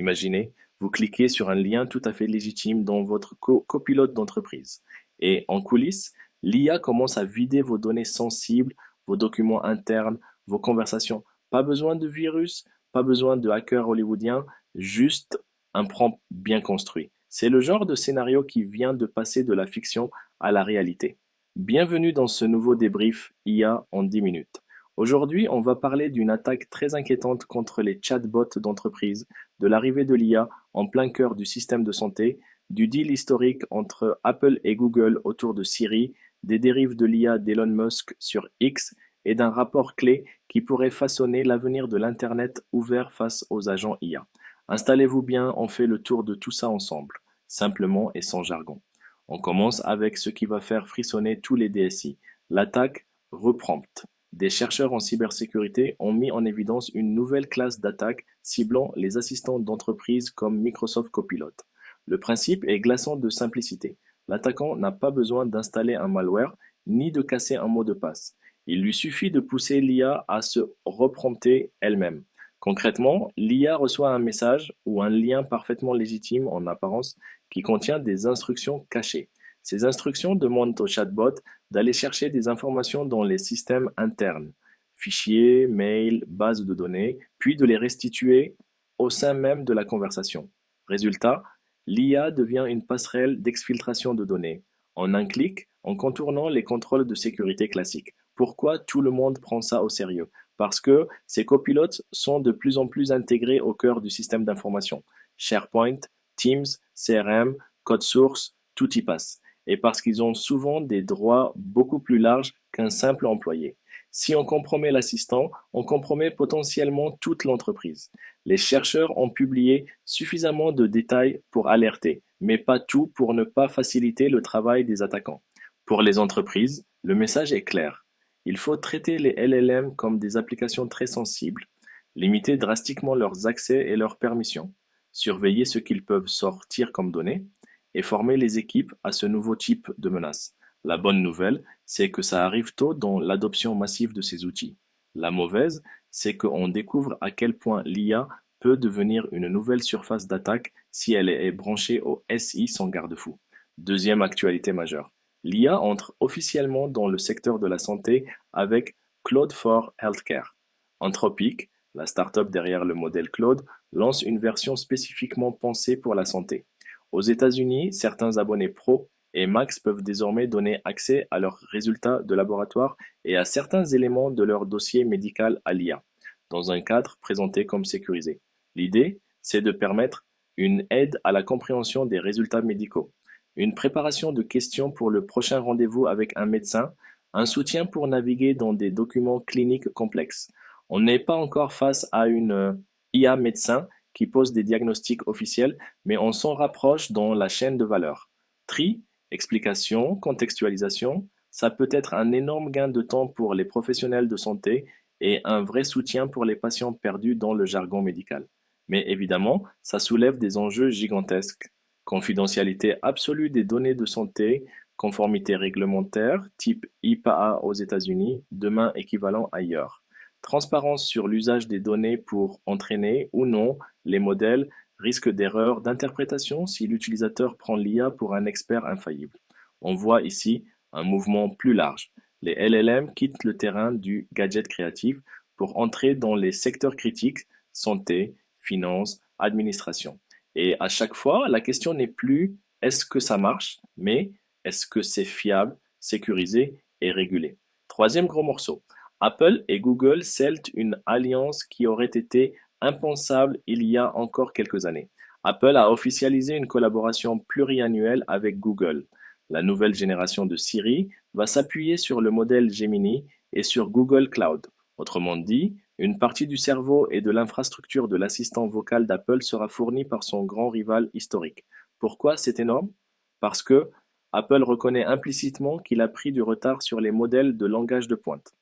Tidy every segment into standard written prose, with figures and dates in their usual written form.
Imaginez, vous cliquez sur un lien tout à fait légitime dans votre copilote d'entreprise. Et en coulisses, l'IA commence à vider vos données sensibles, vos documents internes, vos conversations. Pas besoin de virus, pas besoin de hackers hollywoodiens, juste un prompt bien construit. C'est le genre de scénario qui vient de passer de la fiction à la réalité. Bienvenue dans ce nouveau débrief IA en 10 minutes. Aujourd'hui, on va parler d'une attaque très inquiétante contre les chatbots d'entreprise, de l'arrivée de l'IA en plein cœur du système de santé, du deal historique entre Apple et Google autour de Siri, des dérives de l'IA d'Elon Musk sur X et d'un rapport clé qui pourrait façonner l'avenir de l'Internet ouvert face aux agents IA. Installez-vous bien, on fait le tour de tout ça ensemble, simplement et sans jargon. On commence avec ce qui va faire frissonner tous les DSI, l'attaque Reprompt. Des chercheurs en cybersécurité ont mis en évidence une nouvelle classe d'attaque ciblant les assistants d'entreprise comme Microsoft Copilot. Le principe est glaçant de simplicité. L'attaquant n'a pas besoin d'installer un malware ni de casser un mot de passe. Il lui suffit de pousser l'IA à se reprompter elle-même. Concrètement, l'IA reçoit un message ou un lien parfaitement légitime en apparence qui contient des instructions cachées. Ces instructions demandent au chatbot d'aller chercher des informations dans les systèmes internes, fichiers, mails, bases de données, puis de les restituer au sein même de la conversation. Résultat, l'IA devient une passerelle d'exfiltration de données, en un clic, en contournant les contrôles de sécurité classiques. Pourquoi tout le monde prend ça au sérieux? Parce que ces copilotes sont de plus en plus intégrés au cœur du système d'information. SharePoint, Teams, CRM, code source, tout y passe. Et parce qu'ils ont souvent des droits beaucoup plus larges qu'un simple employé. Si on compromet l'assistant, on compromet potentiellement toute l'entreprise. Les chercheurs ont publié suffisamment de détails pour alerter, mais pas tout pour ne pas faciliter le travail des attaquants. Pour les entreprises, le message est clair. Il faut traiter les LLM comme des applications très sensibles, limiter drastiquement leurs accès et leurs permissions, surveiller ce qu'ils peuvent sortir comme données, et former les équipes à ce nouveau type de menace. La bonne nouvelle, c'est que ça arrive tôt dans l'adoption massive de ces outils. La mauvaise, c'est qu'on découvre à quel point l'IA peut devenir une nouvelle surface d'attaque si elle est branchée au SI sans garde-fou. Deuxième actualité majeure. L'IA entre officiellement dans le secteur de la santé avec Claude for Healthcare. Anthropic, la start-up derrière le modèle Claude, lance une version spécifiquement pensée pour la santé. Aux États-Unis, certains abonnés pro et max peuvent désormais donner accès à leurs résultats de laboratoire et à certains éléments de leur dossier médical à l'IA, dans un cadre présenté comme sécurisé. L'idée, c'est de permettre une aide à la compréhension des résultats médicaux, une préparation de questions pour le prochain rendez-vous avec un médecin, un soutien pour naviguer dans des documents cliniques complexes. On n'est pas encore face à une IA médecin qui pose des diagnostics officiels, mais on s'en rapproche dans la chaîne de valeur. Tri, explication, contextualisation, ça peut être un énorme gain de temps pour les professionnels de santé et un vrai soutien pour les patients perdus dans le jargon médical. Mais évidemment, ça soulève des enjeux gigantesques. Confidentialité absolue des données de santé, conformité réglementaire, type IPAA aux États-Unis, demain équivalent ailleurs. Transparence sur l'usage des données pour entraîner ou non les modèles, risque d'erreur d'interprétation si l'utilisateur prend l'IA pour un expert infaillible. On voit ici un mouvement plus large. Les LLM quittent le terrain du gadget créatif pour entrer dans les secteurs critiques, santé, finance, administration. Et à chaque fois, la question n'est plus est-ce que ça marche, mais est-ce que c'est fiable, sécurisé et régulé. Troisième gros morceau. Apple et Google scellent une alliance qui aurait été impensable il y a encore quelques années. Apple a officialisé une collaboration pluriannuelle avec Google. La nouvelle génération de Siri va s'appuyer sur le modèle Gemini et sur Google Cloud. Autrement dit, une partie du cerveau et de l'infrastructure de l'assistant vocal d'Apple sera fournie par son grand rival historique. Pourquoi c'est énorme? Parce que Apple reconnaît implicitement qu'il a pris du retard sur les modèles de langage de pointe.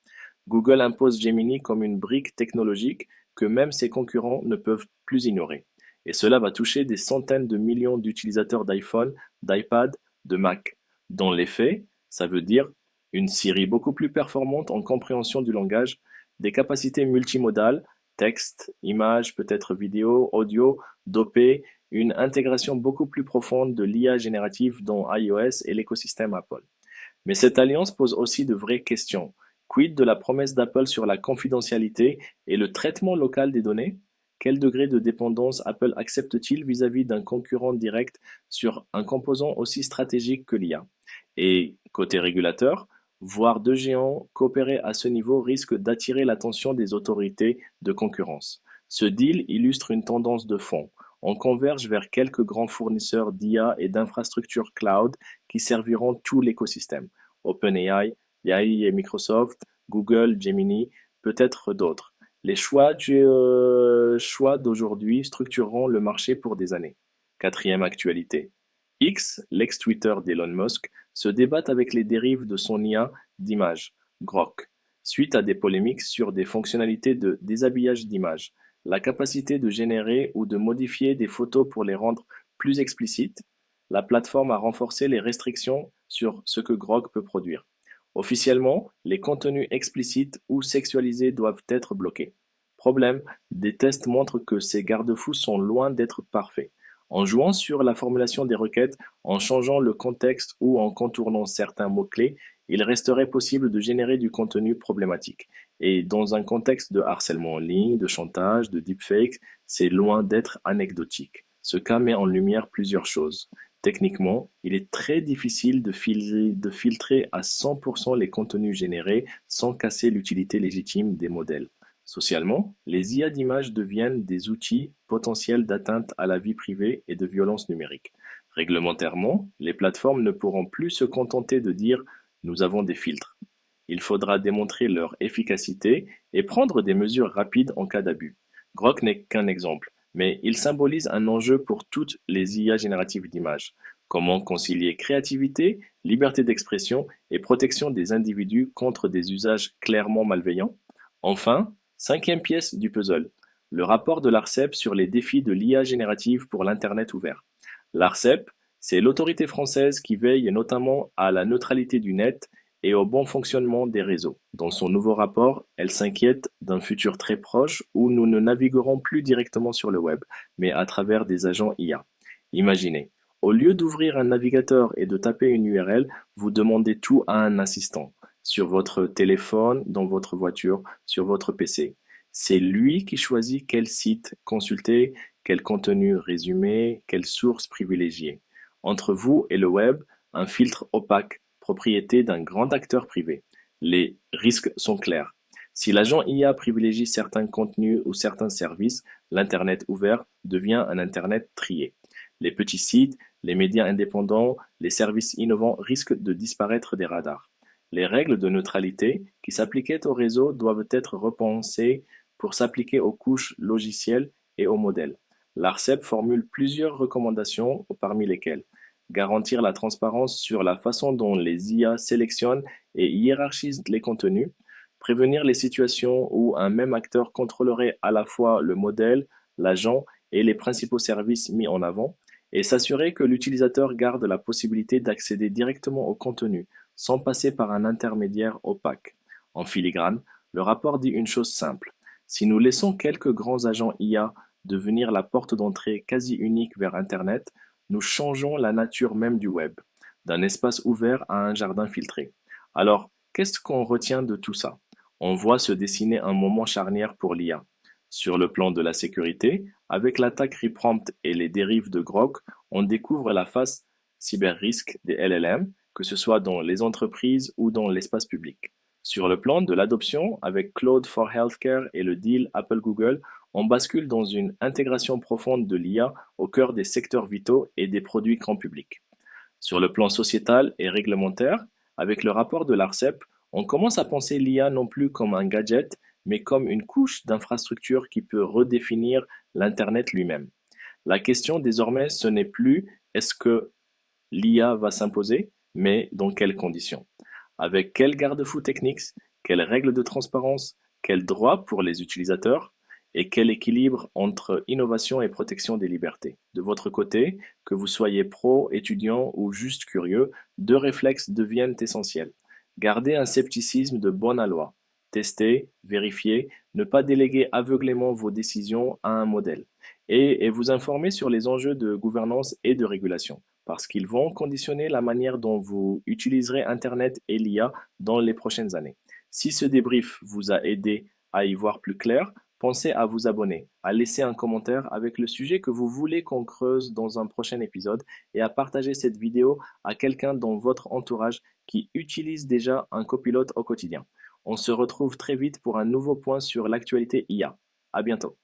Google impose Gemini comme une brique technologique que même ses concurrents ne peuvent plus ignorer. Et cela va toucher des centaines de millions d'utilisateurs d'iPhone, d'iPad, de Mac. Dans les faits, ça veut dire une Siri beaucoup plus performante en compréhension du langage, des capacités multimodales, texte, image, peut-être vidéo, audio, doper une intégration beaucoup plus profonde de l'IA générative dans iOS et l'écosystème Apple. Mais cette alliance pose aussi de vraies questions. Quid de la promesse d'Apple sur la confidentialité et le traitement local des données? Quel degré de dépendance Apple accepte-t-il vis-à-vis d'un concurrent direct sur un composant aussi stratégique que l'IA? Et côté régulateur, voir deux géants coopérer à ce niveau risque d'attirer l'attention des autorités de concurrence. Ce deal illustre une tendance de fond. On converge vers quelques grands fournisseurs d'IA et d'infrastructures cloud qui serviront tout l'écosystème. OpenAI, AI et Microsoft, Google, Gemini, peut-être d'autres. Les choix d'aujourd'hui structureront le marché pour des années. Quatrième actualité. X, l'ex-Twitter d'Elon Musk, se débat avec les dérives de son IA d'image, Grok, suite à des polémiques sur des fonctionnalités de déshabillage d'images, la capacité de générer ou de modifier des photos pour les rendre plus explicites. La plateforme a renforcé les restrictions sur ce que Grok peut produire. Officiellement, les contenus explicites ou sexualisés doivent être bloqués. Problème, des tests montrent que ces garde-fous sont loin d'être parfaits. En jouant sur la formulation des requêtes, en changeant le contexte ou en contournant certains mots-clés, il resterait possible de générer du contenu problématique. Et dans un contexte de harcèlement en ligne, de chantage, de deepfake, c'est loin d'être anecdotique. Ce cas met en lumière plusieurs choses. Techniquement, il est très difficile de filtrer à 100% les contenus générés sans casser l'utilité légitime des modèles. Socialement, les IA d'images deviennent des outils potentiels d'atteinte à la vie privée et de violence numérique. Réglementairement, les plateformes ne pourront plus se contenter de dire nous avons des filtres. Il faudra démontrer leur efficacité et prendre des mesures rapides en cas d'abus. Grok n'est qu'un exemple, mais il symbolise un enjeu pour toutes les IA génératives d'images. Comment concilier créativité, liberté d'expression et protection des individus contre des usages clairement malveillants? Enfin, cinquième pièce du puzzle, le rapport de l'Arcep sur les défis de l'IA générative pour l'Internet ouvert. L'Arcep, c'est l'autorité française qui veille notamment à la neutralité du net et au bon fonctionnement des réseaux. Dans son nouveau rapport, elle s'inquiète d'un futur très proche où nous ne naviguerons plus directement sur le web, mais à travers des agents IA. Imaginez, au lieu d'ouvrir un navigateur et de taper une URL, vous demandez tout à un assistant, sur votre téléphone, dans votre voiture, sur votre PC. C'est lui qui choisit quel site consulter, quel contenu résumer, quelle source privilégier. Entre vous et le web, un filtre opaque, propriété d'un grand acteur privé. Les risques sont clairs. Si l'agent IA privilégie certains contenus ou certains services, l'Internet ouvert devient un Internet trié. Les petits sites, les médias indépendants, les services innovants risquent de disparaître des radars. Les règles de neutralité qui s'appliquaient au réseau doivent être repensées pour s'appliquer aux couches logicielles et aux modèles. L'Arcep formule plusieurs recommandations, parmi lesquelles garantir la transparence sur la façon dont les IA sélectionnent et hiérarchisent les contenus, prévenir les situations où un même acteur contrôlerait à la fois le modèle, l'agent et les principaux services mis en avant, et s'assurer que l'utilisateur garde la possibilité d'accéder directement au contenu sans passer par un intermédiaire opaque. En filigrane, le rapport dit une chose simple. Si nous laissons quelques grands agents IA devenir la porte d'entrée quasi unique vers Internet, nous changeons la nature même du web, d'un espace ouvert à un jardin filtré. Alors, qu'est-ce qu'on retient de tout ça? On voit se dessiner un moment charnière pour l'IA. Sur le plan de la sécurité, avec l'attaque Reprompt et les dérives de Grok, on découvre la face cyber-risque des LLM, que ce soit dans les entreprises ou dans l'espace public. Sur le plan de l'adoption, avec Cloud for Healthcare et le deal Apple-Google, on bascule dans une intégration profonde de l'IA au cœur des secteurs vitaux et des produits grand public. Sur le plan sociétal et réglementaire, avec le rapport de l'Arcep, on commence à penser l'IA non plus comme un gadget, mais comme une couche d'infrastructure qui peut redéfinir l'Internet lui-même. La question désormais, ce n'est plus est-ce que l'IA va s'imposer, mais dans quelles conditions? Avec quels garde-fous techniques, quelles règles de transparence, quels droits pour les utilisateurs et quel équilibre entre innovation et protection des libertés. De votre côté, que vous soyez pro, étudiant ou juste curieux, deux réflexes deviennent essentiels. Gardez un scepticisme de bonne aloi. Tester, vérifier, ne pas déléguer aveuglément vos décisions à un modèle. et vous informer sur les enjeux de gouvernance et de régulation, parce qu'ils vont conditionner la manière dont vous utiliserez Internet et l'IA dans les prochaines années. Si ce débrief vous a aidé à y voir plus clair, pensez à vous abonner, à laisser un commentaire avec le sujet que vous voulez qu'on creuse dans un prochain épisode et à partager cette vidéo à quelqu'un dans votre entourage qui utilise déjà un copilote au quotidien. On se retrouve très vite pour un nouveau point sur l'actualité IA. À bientôt.